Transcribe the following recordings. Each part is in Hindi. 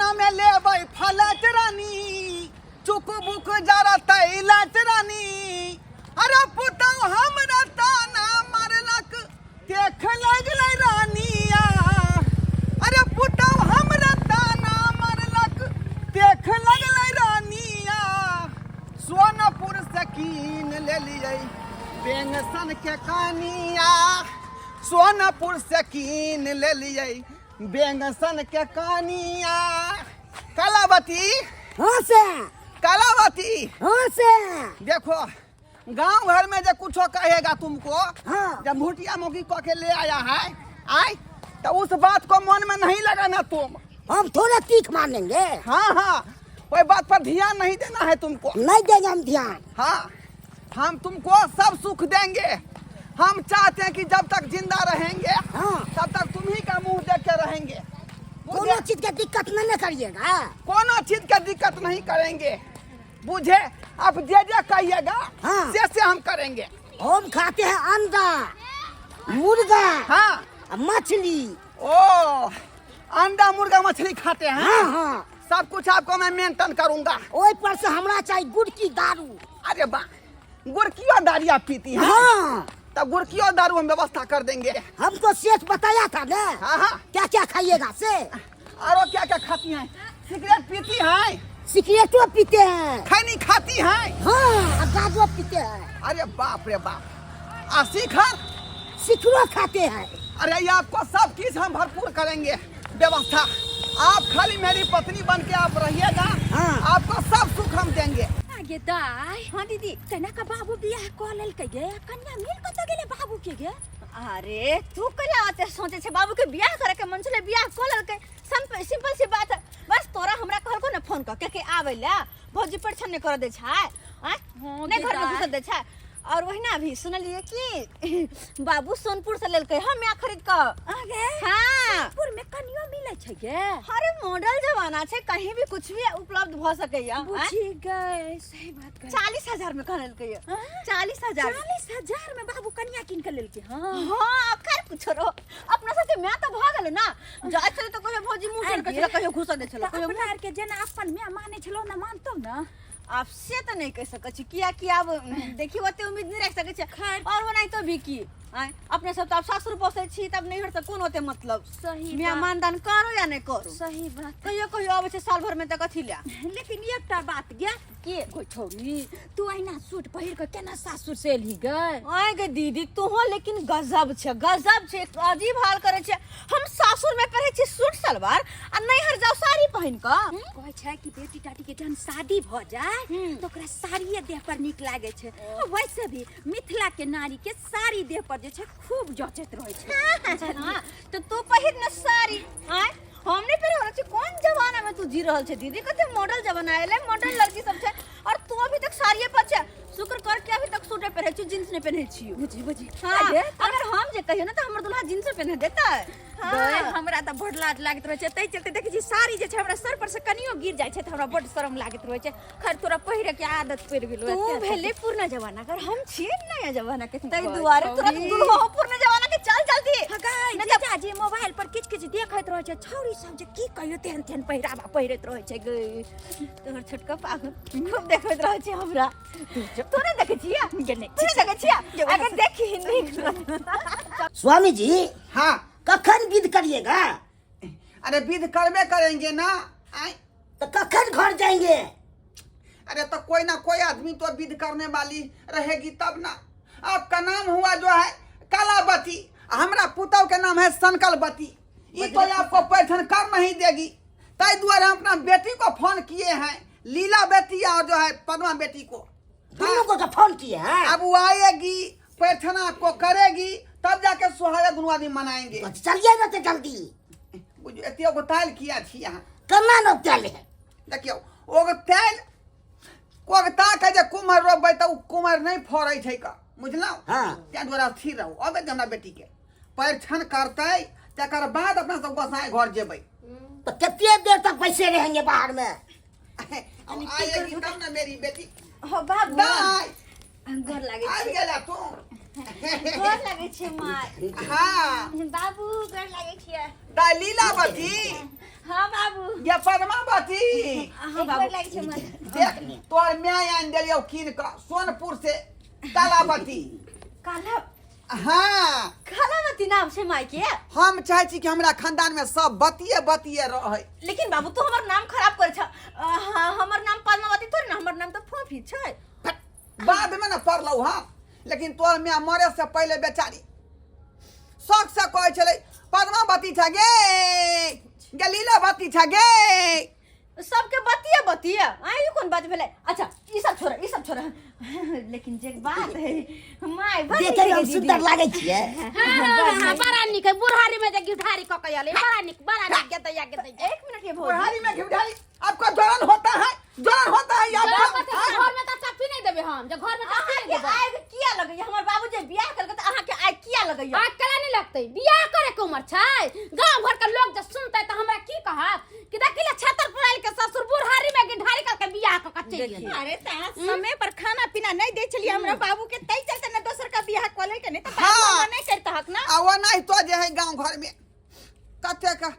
सोना में लेबै फलट रानी चुक बुक जरा तैलट रानी अरे पुतौ हमरा ताना मारलक देख लगलै रानिया अरे पुतौ हमरा ताना मारलक देख लगलै रानिया सोनपुर से कीन लेलियै बेंगसन के कानिया सोनपुर से कीन लेलियै बेंगसन के कानिया कलावती हाँ से कलावती हाँ से देखो गांव घर में जो कुछ कहेगा तुमको हाँ जब भूटिया मोगी को के ले आया है आए तो उस बात को मन में नहीं लगाना तुम हम थोड़ा तीख मानेंगे हाँ हाँ कोई बात पर ध्यान नहीं देना है तुमको नहीं देंगे हम ध्यान हाँ हम तुमको सब सुख देंगे हम चाहते हैं कि जब तक जिंदा रहेंगे हाँ तब तक तुम्ही का मुंह देख के रहेंगे कोनो चीज का दिक्कत नहीं करिएगा कोनो चीज का दिक्कत नहीं करेंगे बुझे आप जे कहिएगा हाँ। से हम करेंगे हम खाते हैं अंडा मुर्गा हाँ मछली ओ अंडा मुर्गा मछली खाते हैं हाँ हाँ सब कुछ आपको मैं मेंटेन करूंगा ओई पर से हमरा चाहिए गुड़ की दारू अरे वाह गुड़कियो दारू आप पीती है हाँ तब गुड़कियो दारू हम व्यवस्था कर देंगे हमको सेठ बताया था ना हाँ हाँ क्या क्या खाइएगा से और क्या क्या खाती हैं सिगरेट पीती हैं सिगरेटो पीते हैं खैनी खाती हैं हाँ गाजो पीते हैं अरे बाप रे बाप आ शिखर सिखरो खाते हैं अरे ये आपको सब चीज हम भरपूर करेंगे व्यवस्था आप खाली मेरी पत्नी बन के आप रहिएगा हाँ। आपको सब सुख हम देंगे गे दाई हाँ दीदी कन्या का बाबू बियाह क लेलकै गे कन्या मिल कत गेले बाबू के गे अरे तू कला आते सोचे छे बाबू के बियाह करे के मन छले बियाह क लेलकै सिंपल सी बात है बस तोरा हमरा कहलको ने फोन क के आवेला भौजी परिछन ने कर दे छै ने घर में घुसल दे छै और वही ना भी सुनलिए कि बाबू सोनपुर से लेलकै हम यहाँ खरीद क आगे हाँ सोनपुर में कन्या मिले छै गे अरे मॉडल जमाना छै कहीं भी कुछ भी उपलब्ध भ सकैया बुझी गए सही बात कह 40,000 में कह लेलकै 40,000 40,000 में बाबू कन्या किन के लेलकै हां हाँ कर कुछ रो अपना साथे मैं तो भ गेल ना जाय छले तो कहियो भौजी मुंह छोड़ के कहियो घुसा दे छलो कहियो अपना के जना अपन में माने छलो ना मानतो ना आप से तो नहीं कह सकै छी किया कि अब देखियो ओते उम्मीद नहीं रख सकै छी और वो नहीं तो भी की अपने सब तो आप सासुर बसे छी तब नहीं हर से कोन होते मतलब सही मैं मानदान करो या नहीं करो सही बात कहियो आवे छै साल भर में त कथि ला लेकिन एकटा बात गे के कोई छोरी तू अहिना सूट पहिर के केना सासुर से एलही गए आए गे दीदी तू हो लेकिन गजब छै अजीब हाल करे छै हम सासुर में पहरे छी सूट सलवार आ नहीं हर जाओ साड़ी पहन के कहै छै कि बेटी टाटी के जन शादी भ जाए तो ओकरा साड़िए देह पर निक लागे छै वैसे भी मिथिला के नारी के साड़ी देह पर जे छै खूब जचैत रहै छै हां तो तू पहिर न साड़ी हमने फिर हो कौन जमाना में तू जी रहल छे दीदी कते मॉडल जमाना आइले मॉडल लड़की सब छे और तू अभी तक साड़िए पर छे शुक्र कर के अभी तक सूटे पहने छी जींस नहीं पहने छी बुझी हां अगर हम जे कहियो ना तो हमर दुल्हा जींस पहने देता हां हमरा त बड लाज लागत रहे छै तै चलते देखै छी साड़ी जे छै हमरा सर पर से कनियो गिर जाय छै त हमरा बड शरम लागत रहे छै खैर तोरा पहिरे के आदत पड़ गेलो तू भेले पुरना जमाना कर हम छी नया जमाना के तै दुआरे तोरा दुल्हा पुरना जमाना के चल जल्दी नहीं तो जाजी मोबाइल पर किछ देखैत रहे छै छौरी सब जे की कहियो तेहन पहिरावा पहिरैत रहे छै गे तोहर छोटका पागल खूब देखैत रहे छै हमरा तू नहीं देखे छिया नहीं देखे छिया अगर देखी नहीं स्वामी जी हाँ कखन विध करिएगा अरे विध करबे करेंगे ना तो कखन घर जाएंगे अरे तो कोई ना कोई आदमी तो विध करने वाली रहेगी तब ना आपका नाम हुआ जो है कलावती हमारा पुतौ के नाम है संकलवती ये तो आपको पैठन कर नहीं देगी ताई द्वारा हम अपना बेटी को फोन किए हैं लीला बेटी और जो है पद्मा बेटी को दोनों को तो फोन किए हैं अब वो आएगी पैठन आपको करेगी तब जाके सुहागा दोनों आदमी मनाएंगे तो चलिए ना तो जल्दी एतियो को ताल किया छी यहाँ कमा न चले देखियो ओ ताल कोगता के जे कुमार रोबे त कुमार नहीं फरै छै का बुझलौ हां त्या द्वारा स्थिर रहू अबे हमरा बेटी के परिछन करतै तकर बाद अपना सब गोसाई घर जेबै तो कितने देर तक बैठे रहेंगे बाहर में आएगी तब ना मेरी बेटी हो बाबू दाई गोर लागे आ छै गेला तू गोर लागे छै माय हां बाबू गोर लागे छै दाई लीलावती हां बाबू ये पद्मावती हां बाबू लाग छै मन देख तोर मैं आन देलियो कीन का सोनपुर से कालावती काला हाँ कालावती नाम छै माई के हम चाहे छी कि हमरा खानदान में सब बतिये बतिये रहे। लेकिन बाबू तू हमर नाम खराब कर छ हमर नाम पद्मावती थोड़ी ना हमर नाम तो फोफी छै। बाद में न पढ़लौ हाँ लेकिन तोर मैं मरे से पहले बेचारी शौक से कहे छले पद्मावती छ गे लीलावती छ गे सबके बतिए आई कौन बात भेले। अच्छा ई सब छोड़ लेकिन जे बात है माय देखे हम सुंदर लागे छिए। हां बड़ा निक बुढ़ारी में जे गिठारी क कयले बड़ा निक के दैया एक मिनट ये भौजी बुढ़ारी में गिठारी आपको जलन होता है आपको घर में त चापी नहीं देबे हम जे घर में चापी नहीं देबे आग किया लगै हमर बाबू जे बियाह करके त अहाँ के आग किया लगै आग कला नहीं लगतै बियाह करे के उम्र छै गांव भर के लोग जे सुनतै त हमरा की कहत कि देखिले छतर पुराल के ससुर बुढ़ारी में गिठारी करके बियाह क कच्चे गेल। अरे ता समय पर खाना पीना नहीं दे छलिए हमरा बाबू के तई चलते न दोसर का बियाह क ले के नहीं त हाँ। नहीं करता हक ना आवा नहीं तो जे है गांव घर में कते का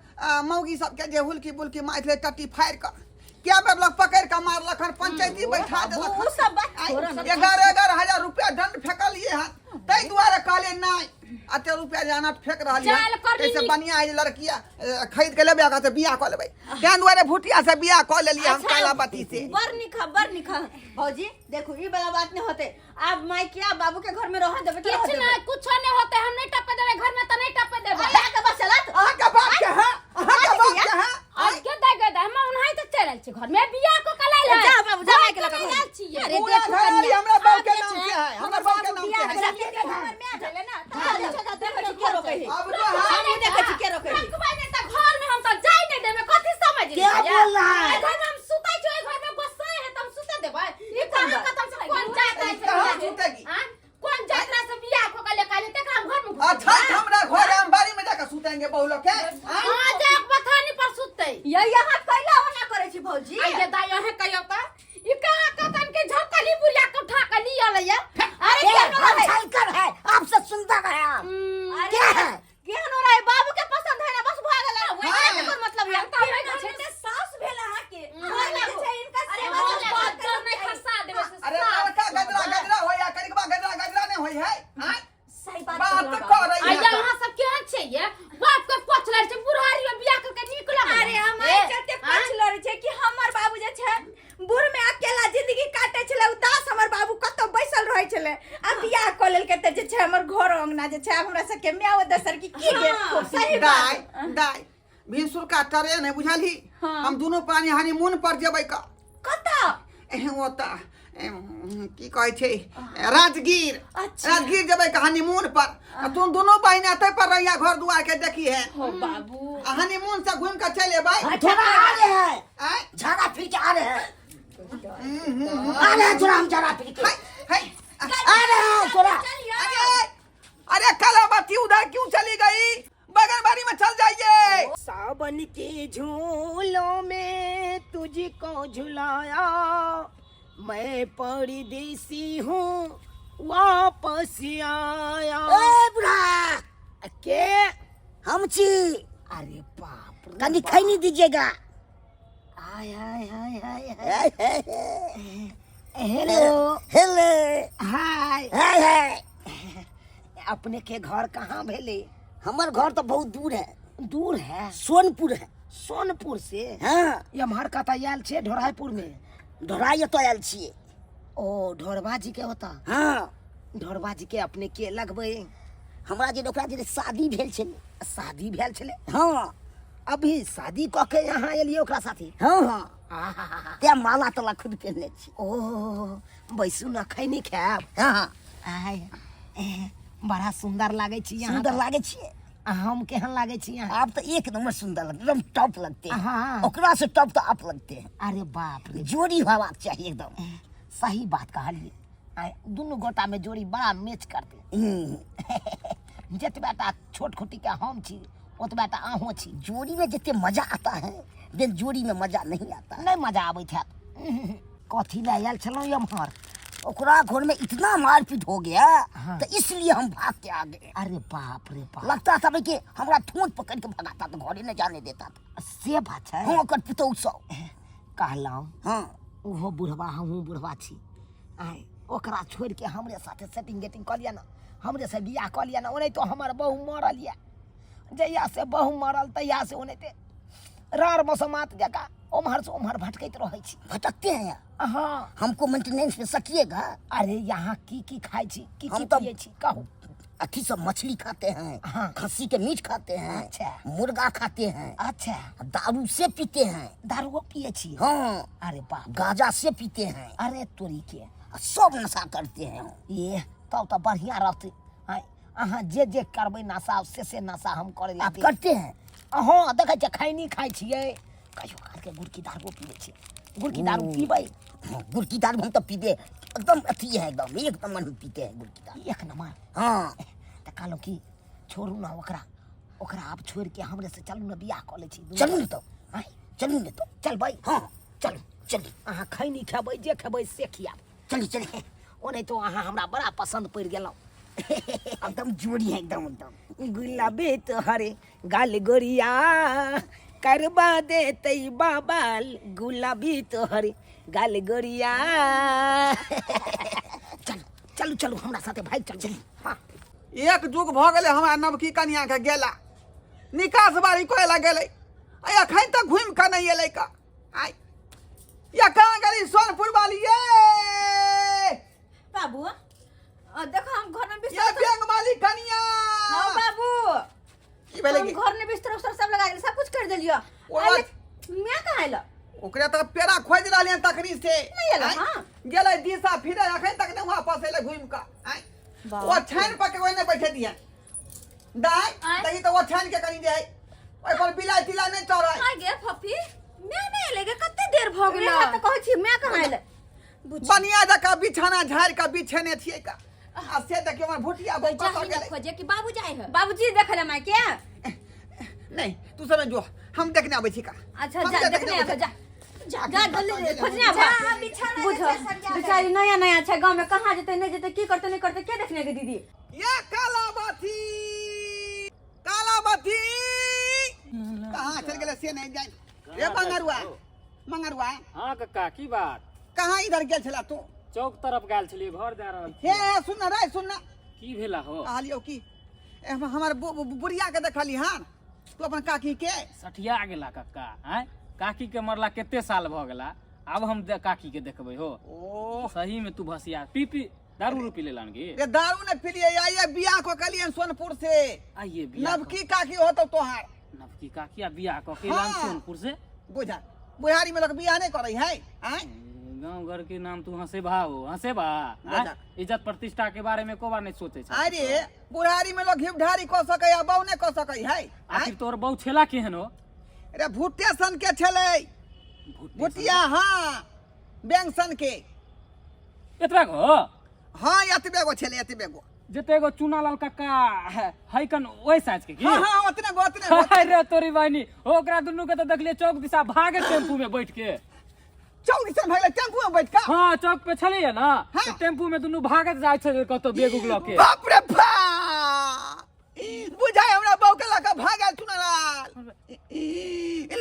मौगी सब के जे हुलकी बुलकी मारले टट्टी फाड़ कर क्या बार लोग पकड़ के मारलक हन पंचायती बैठा देलक वो सब बात छोड़ ना 11,000 रुपया दंड फेकलिए हन तई दुआरे कहले नहीं अते रुपया जाना फेक रहली चल, कर कैसे दी। बढ़िया है लड़किया खरीद के लेबे कहते बियाह कर लेबै केन दुआरे भुटिया से बियाह कर लेलिए हम कालावती से। बर निखा भौजी देखो ई वाला बात नहीं होते अब माई क्या बाबू के घर में रह देबे के कुछ नहीं कुछ नहीं होते हम नहीं टपे देबे घर में त नहीं टपे देबे अल्लाह के बस चलत अहाँ के बात के है अहाँ के बात के है आज के दे हम उन्हाई त चलल छी घर में बियाह को कलाइल है जा बाबू जा के लगा कलाइल छी अरे पूरा देखो घराली कन्या, हमरा बाप के आगे नाम छे, से है हमरा बाप के नाम बियाह से है करा के घर में आ गेले ना तो आगे जगह देखो के रोके है अब तो हाँ हम देखो छी के रोके है रखबै ने त घर में हम त जाय नहीं देबे कथि समझ क्या बोल रहा है? घर में हम सुतै छी घर में गोसाई है तुम सुते देबै ई कहां खत्म से कौन जात है कहाँ सुतेगी? कौन जात्रा से बियाह को कले काले तेकरा हम घर में अच्छा हमरा घर हम बाड़ी में जाकर सुतेंगे बहु लोग के हां जाक बथानी पर सुतै ये यहाँ कैला होना करे छी भौजी आइए दाई है कहियो त ई कहां कतन के झकली बुला के उठा के लिया लैया अरे ये क्या हम छलकर है आपसे सुंदर है हम। क्या है केहन हो रहा है बाबू के पसंद है ना बस भागल है वही कोई मतलब है तब है ना छे सास भेला हा के हाँ, लगे छै इनका अरे सेवा हम चले बात जोर नहीं खसा देबे से अरे लड़का गजरा हो या करिकबा गजरा नहीं होई है हाँ? सही बात बात कर रही आइया है वहां सब केहन छै ये बाप के पछलर छै बुढ़ारी में बियाह करके निक लगे अरे हमारे चलते पछलर छै कि हमर बाबू जे छै बूढ़ में अकेला जिंदगी काटे छले उदास हमर बाबू कतो बैसल रहै छले आ बियाह क लेल के जे छै हमर घर अंगना जे छै हमरा सब के म्याव दसर की गे सही दाई बात दाई भीसुर का ट्रेन है बुझाली हम दोनों प्राणी हनीमून पर जेबै का कता ओता की कहै छै राजगीर अच्छा। राजगीर जेबै का हनीमून पर तुम दोनों बहिन एते पर रहिया घर दुआर के देखी है हो बाबू हनीमून से घूम के चले भाई थोड़ा आ रहे हैं आय झाड़ा फिर के आ रहे हैं आ रहे हैं थोड़ा हम झाड़ा फिर के हाय आ रहे हैं थोड़ा अरे अरे कालावती उधर क्यों चली गई बगल बारी में चल जाइए। सावन के झूलों में तुझको झुलाया मैं परदेसी हूँ वापस आया। ए बुढ़ा के हम छी अरे बाप रे कनी खैनी दीजिएगा। हाय हाय हाय हाय हाय हेलो हेलो हाय हाय हाय अपने के घर कहाँ भेले? हमार घर तो बहुत दूर है दूर है सोनपुर है। सोनपुर से हाँ यमहर कता आयल छे ढोराईपुर में ढोराई तो आयल छिए। ओ ढोरबा जी के होता हाँ ढोरबा जी के अपने के लगबे हमरा जे ओकरा जे शादी भेल छलै शादी भेल छले हाँ अभी शादी कऽ के यहाँ एलिए ओकरा साथी हाँ हाँ आहा, ते माला तला खुद पहनले छी। ओ बैसू न खैनी खायब हाँ हाँ आय बड़ा सुंदर लागे छी यहाँ सुंदर लागे छिए। हम केहन लागे छी यहाँ आप तो एक नंबर सुंदर लगते एकदम टॉप लगते हैं। हाँ। ओकरा से टॉप तो आप लगते हैं। अरे बाप रे जोड़ी होबाक चाहिए एकदम। सही बात कहलिए आय दुनू गोटा में जोड़ी बड़ा मैच करते जतबा टा छोट खोटी के हम छी ओतबा टा अहों छी। जोड़ी में जितने मजा आता है देन जोड़ी में मजा नहीं आता। नहीं मजा आबैत हैत कथी ले आयल छलहुँ यमहर ओकरा घर में इतना मारपीट हो गया तो इसलिए हम भाग के आ गए। अरे बाप रे बाप, लगता था कि हमरा ठोंच पकड़ के भगाता तो घरे न जाने देता था। से बात है। हाँ ओकर पुतौह सब। कहलहुँ हाँ ओहो बुढ़वा हमहूँ बुढ़वा छी, आय ओकरा छोड़ के हमरे साथे सेटिंग गेटिंग कऽ लिया ना, हमरे से बियाह कऽ लिया ना। ओने तो हमर बहू मरल या, जहिया से बहू मरल तहिया से ओनाहिते रार मौसमात जका उम्हर से उम्हर भटकैत रहै छी। भटकते हैं यहाँ। हाँ, हमको मेंटेनेंस पे सकिएगा। अरे यहाँ की खाई छी, की हम तो पिए छी कहू। अथी सब मछली खाते हैं, हाँ। खस्सी के मीट खाते हैं, अच्छा। मुर्गा खाते हैं, अच्छा, दारू से पीते हैं। दारुओ पिए छी? हाँ अरे बाप, गाजा से पीते हैं, अरे तोरी के सब नशा करते हैं। ये तब तो बढ़िया रहते। आय अहाँ जे करबै नशा से नशा हम करे आप लाते। करते हैं? हाँ देखै छियै, खैनी खाइ छियै, कहियो काल के गुड़ की दारू पिए छियै। गुड़ की दारू पीबै? हाँ, गुड़ की दारू हम तो पीते एकदम अथी है, एकदम मन पीते हैं गुड़ की दारू। एक नंबर। हाँ तऽ कहलहुँ कि छोड़ू ना ओकरा आप छोड़ के हमरे से चलू ना बियाह कऽ लै छी। चलू ने तो, आय चलू ने तो। चलबै? हाँ चलू चलिए, अहाँ खैनी खेबै, जे खेबै से खियाब। चलिए चलिए। ओने तो अहाँ हमरा बड़ा पसंद पड़ि गेलहुँ। एकदम जोड़ी है, एकदम। गुलाबी तोहरे गाल गोरिया करबा देते बाबा, गुलाबी तोहरे गाल गोरिया। चलू चलू हमरा साथे भाग चल। हाँ एक जुग भ गेलै हमरा नवकी कन्या के गेला, निकास बारी कोयला गेलै, अखन तक घूम के नहीं एलै का। आय या कहाँ गेली सोनपुर वाली ये? बाबू देखो हम घर में ये बिस्तर बैंक वाली कन्या। हाँ बाबू, की भेलै हम गे? घर में बिस्तर उस्तर सब लगा सब कुछ कर देलियो। ओए, मैं कहाँ आइलो? ओकरे तक पेड़ा खोज रहलियन तकरी से नहीं एलो। आय, हाँ गेलै दिशा फिरे, अखन तक नहीं वापस एलै घूम के। आय वाह। वो छान पके ओने बैठे दिया दाई आय। तही तो वो छान के करी दे, ओइ पर बिलाई तिला नहीं चढ़ै। आ गे फफी, मैं नहीं लेगे कते देर भ गेलो। मैं तो कहै छी मैं कहाँ आइलो। बनिया जका बिछाना झाड़ के बिछेने छियै का। आ से देखियो हमर भुटिया कोई बप्पा चाही ना गेलै। खोजे कि बाबू जाए है। बाबूजी देखले मैं क्या? नहीं तू समय जो हम देखने आबै छी का। अच्छा हम जा जा देखने देखने आ जा। जा जल्दी खोजने जा, आबा। बिछाना बुझो जैसा सरिया बेचारी नया नया छै गांव में, कहाँ जेते नहीं जेते, की करते नहीं करते, क्या देखने के दीदी? ये कालाबाथी कालाबाथी कहाँ चल गेलै से नहीं जाय। रे मंगरुआ हाँ कक्का की बात? कहाँ इधर गेल छला तू? चौक तरफ गेल छलियै, घर जा रहल छी। हे सुन रे सुन, की भेला हो? कहलियो की हमर बुढ़िया के देखली हन तू अपन काकी के। सठिया गेला कक्का। हैं काकी के मरला केते साल भ गेला, अब हम काकी के देखबै हो? ओ सही में तू भसिया पी दारू पी लेलन गे। ये दारू ने पी लिए, आइए बियाह को कलियन सोनपुर से। आइए बियाह नवकी काकी हो तो तोहार नवकी काकी आ बियाह क के लान हाँ। सोनपुर से। बुझा बुढ़ारी में लोग बियाह नहीं करे है। आय गांव घर के नाम तू हंसेबा हो, हंसेबा। बुझा। इज्जत प्रतिष्ठा के बारे में कोबा नहीं सोचे छै। अरे बुढ़ारी में लोग घिवढारी कह सकै या बहु नहीं कह सकै है। आखिर तोर बहु छेला केहन हो? अरे भुट्टे सन के छलै, भुटिया। हाँ बैंगसन के। एतबा गो? हाँ एतबे गो छलै, एतबे गो। जते गो चुना लाल कक्का है कन ओइ साँझ के की? हाँ हाँ ओतने गो ओतने गो। अरे तोरी बहनी ओकरा दुनू के तो देखलिए चौक दिशा भागे टेम्पू में बैठ के। चौक दिसन भगले टेम्पू में बैठ के। हाँ चौक पे छलिए ना, हाँ। तो टेम्पू में दुनू भागत जाय छै कतो बेग उगलो के। बाप रे बाप, बुझाय हमरा बहु के लका भागल चुनालाल,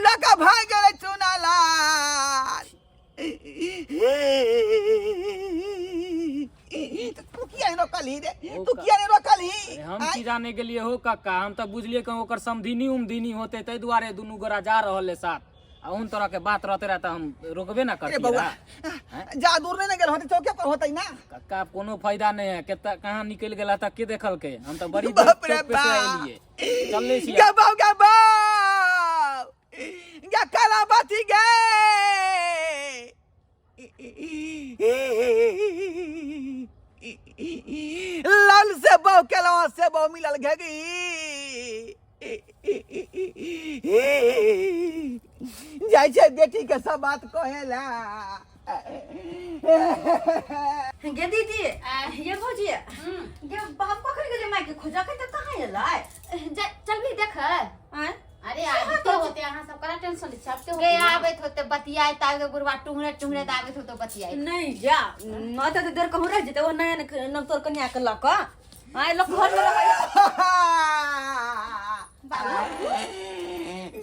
लका भाग गेलै चुनालाल। तू किया नहीं रोकली रे? तू किया नहीं रोकली? अरे हम की जाने गेलिए हो कक्का, हम तो बुझलिए कि ओकर समधिनी उमधिनी होते तै दुआरे दुनू गोरा जा रहल है साथ। आ उन तरह के बात रहते रहे तो हम रोकबे ना अरे करती बउआ रहा। जा दूर नहीं गेल होते, चौके पर होतै ना। कक्का कोनो फायदा नहीं है, केता कहाँ निकल गेला तक के देखल के। हम तो बड़ी बाप रे चौक पे से बाप। एलिए, चलले छी। गबाव या कालाबाथी गे। लाल से बहु केलवा से बहु मिलल घेगी। जाय छै बेटी के सब बात कहेला। गे दीदी ये भौजी ये बाप पकड़ गेले माय के खोजा के त कहाँ एलै? चल भी देख। आय अरे आते होते यहाँ सब करा टेंशन ले सबके के आवेत होते बतियाए तागे बुरवा टुंगरे टुंगरे दावेत होते बतियाए नहीं जा माता तो देर कहूं रह जते वो नया न तोर कन्या के लक आय लोग घर में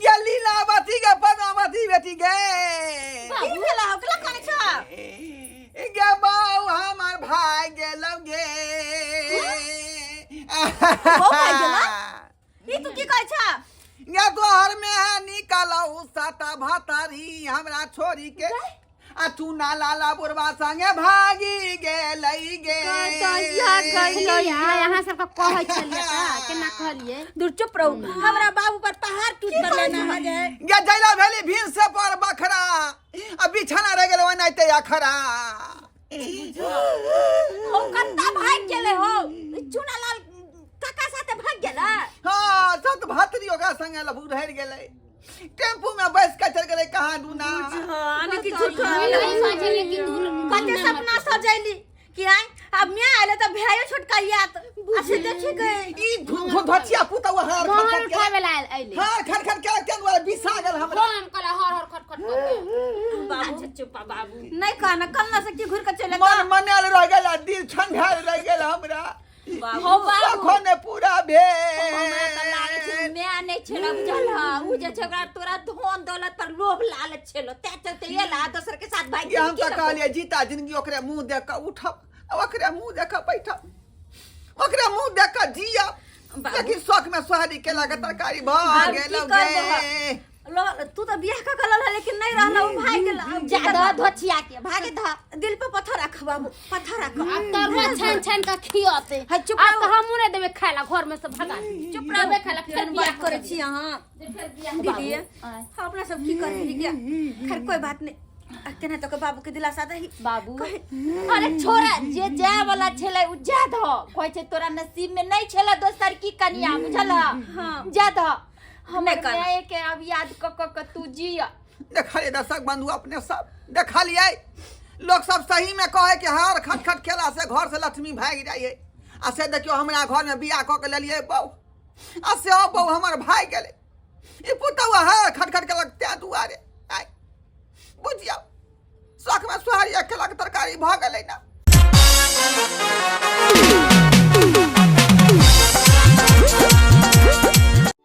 गली लावती के पद्मावती बेटी गे की भेला हो कला काने छ गे बाऊ हमार भाई गेलौ गे ओ भाई गेला ई तू की कहै छ गे तोहर में निकलौ साता भातारी हमरा छोरी के आ तू ना लाला बुरवा संगे भागी गेलै गे यहाँ सबका कहै छलिए का केना कहलिए दूर चुप रहू हमरा बाबू पर पहाड़ टूट कर लेना हो जाए गे जैला भेली भीन से पर बखरा आ बिछाना रह गेलै ओनाइते अखरा ओ कत्ता भाग गेले हो चुनालाल काका साथे भाग गेला हाँ सत भातरी ओकरा संगे लबू रह गेलै टेम्पू में बैठ के चल गेलै कहाँ दूना आने की झूठ कते सपना सजैली कि आई अब मैं आले त भाइयो छोटका यात अच्छे देखे गए ई धोचिया पुता हार मोहन उठावे ला आइले हाँ खट के केन दुआरे बिसा गेल हमरा कौन कला हर खटखट करके बाबू चुप बाबू नहीं कहना कल से की घुर के चले मन मनाल रह गेल दिल ठंडाल रह गेल हमरा हो बाबू खोने पूरा हमरा त लागे भे छै मैं नहीं छला बुझल उ जे झगड़ा तोरा धन दौलत पर लोभ लालच छलो ते चलते ये ला दोसर के साथ भाग हम त कहलिए जीता जिंदगी ओकरे मुंह देख के उठब ओकरे मुंह देख के बैठब ओकरे मुंह देख के जियब लेकिन शौक में सोहारी केला के तरकारी भ गेल गे तू तो बियाह का कलल है लेकिन नहीं रहला उ भाग गेल ज्यादा धोचिया के भागे धा दिल पे पत्थर रख बाबू पत्थर रख अब तरुआ छान छान का खियाते है चुप अब तो हमू ने देबे खाला घर में से भगा दी चुप रह खाला फिर बात करे छी यहां दीदी अपना सब की कर रही क्या खैर कोई बात नहीं केना तो के बाबू के दिलासा दही बाबू अरे छोरा जे जाय वाला छले उ जा ध कहै छै तोरा नसीब में नहीं छले दोसर की कन्या बुझल हां जा ध हमें कहे के अब याद क तू जिया देखलिए दर्शक बंधु अपने सब देखलिए लोग सब सही में कहे कि हार खट खट खेला से घर से लक्ष्मी भाग जाइए आ से देखियो हमरा घर में बियाह क के लेलिए बहू आ से ओ बहू हमर भाग गेले ई पुतवा है खट खट के लगते दुआरे आय बुझिया शौक में सोहारी अकेला के तरकारी भ गेलै ना